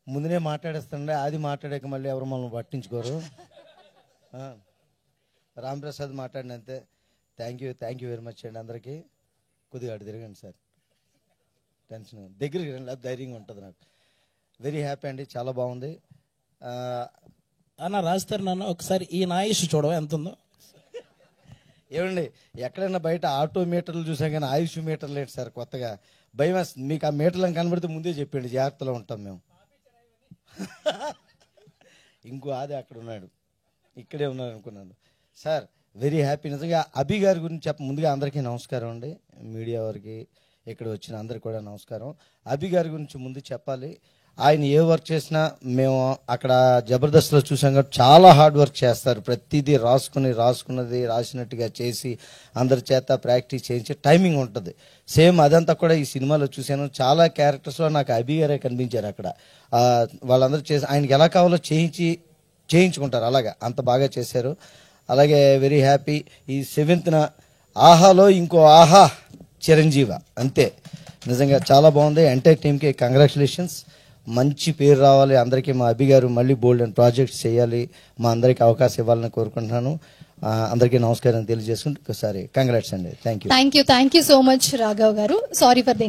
ముందునే మాట్లాడేస్తుండే, అది మాట్లాడాక మళ్ళీ ఎవరు మనల్ని పట్టించుకోరు. రాంప్రసాద్ మాట్లాడినంతే. థ్యాంక్ యూ వెరీ మచ్ అండి అందరికీ. కొద్దిగా అటు తిరగండి సార్, టెన్షన్ దగ్గరికి రండి, అది ధైర్యంగా ఉంటుంది నాకు. వెరీ హ్యాపీ అండి, చాలా బాగుంది. అన్న రాస్తారు నాన్న, ఒకసారి ఈ ఆయుష్ చూడవా ఎంత ఉందో. ఏమండి, ఎక్కడైనా బయట ఆటో మీటర్లు చూసాం కానీ ఆయుష్ మీటర్లు ఏంటి సార్ కొత్తగా? భయం వేస్తుంది. మీకు ఆ మీటర్లను కనబడితే ముందే చెప్పండి, జాగ్రత్తలో ఉంటాం మేము. ఇంకో అది అక్కడ ఉన్నాడు, ఇక్కడే ఉన్నాడు అనుకున్నాను. Sir very happy. నిజంగా అభి గారి గురించి ముందుగా అందరికీ నమస్కారం అండి, మీడియా వారికి, ఇక్కడ వచ్చిన అందరికి కూడా నమస్కారం. అభి గారి గురించి ముందు చెప్పాలి. ఆయన ఏ వర్క్ చేసినా మేము అక్కడ జబర్దస్త్లో చూసాం కాబట్టి చాలా హార్డ్ వర్క్ చేస్తారు. ప్రతిదీ రాసుకున్నది రాసినట్టుగా చేసి అందరి చేత ప్రాక్టీస్ చేయించి టైమింగ్ ఉంటుంది. సేమ్ అదంతా కూడా ఈ సినిమాలో చూశాను. చాలా క్యారెక్టర్స్లో నాకు అభి గారే కనిపించారు అక్కడ. వాళ్ళందరూ చేసి ఆయనకి ఎలా కావాలో చేయించుకుంటారు, అలాగా అంత బాగా చేశారు. అలాగే వెరీ హ్యాపీ. ఈ 7th ఆహాలో ఇంకో ఆహా చిరంజీవ, అంతే. నిజంగా చాలా బాగుంది. ఎంటైర్ టీమ్కి కంగ్రాచులేషన్స్. మంచి పేరు రావాలి అందరికీ. మా అభి గారు మళ్ళీ బోల్డ్ అండ్ ప్రాజెక్ట్స్ చేయాలి, మా అందరికీ అవకాశం ఇవ్వాలని కోరుకుంటున్నాను. అందరికీ నమస్కారం తెలియజేసుకుంటూ ఒకసారి కంగ్రాట్స్ అండి. Thank you so much Raghav గారు. Sorry for the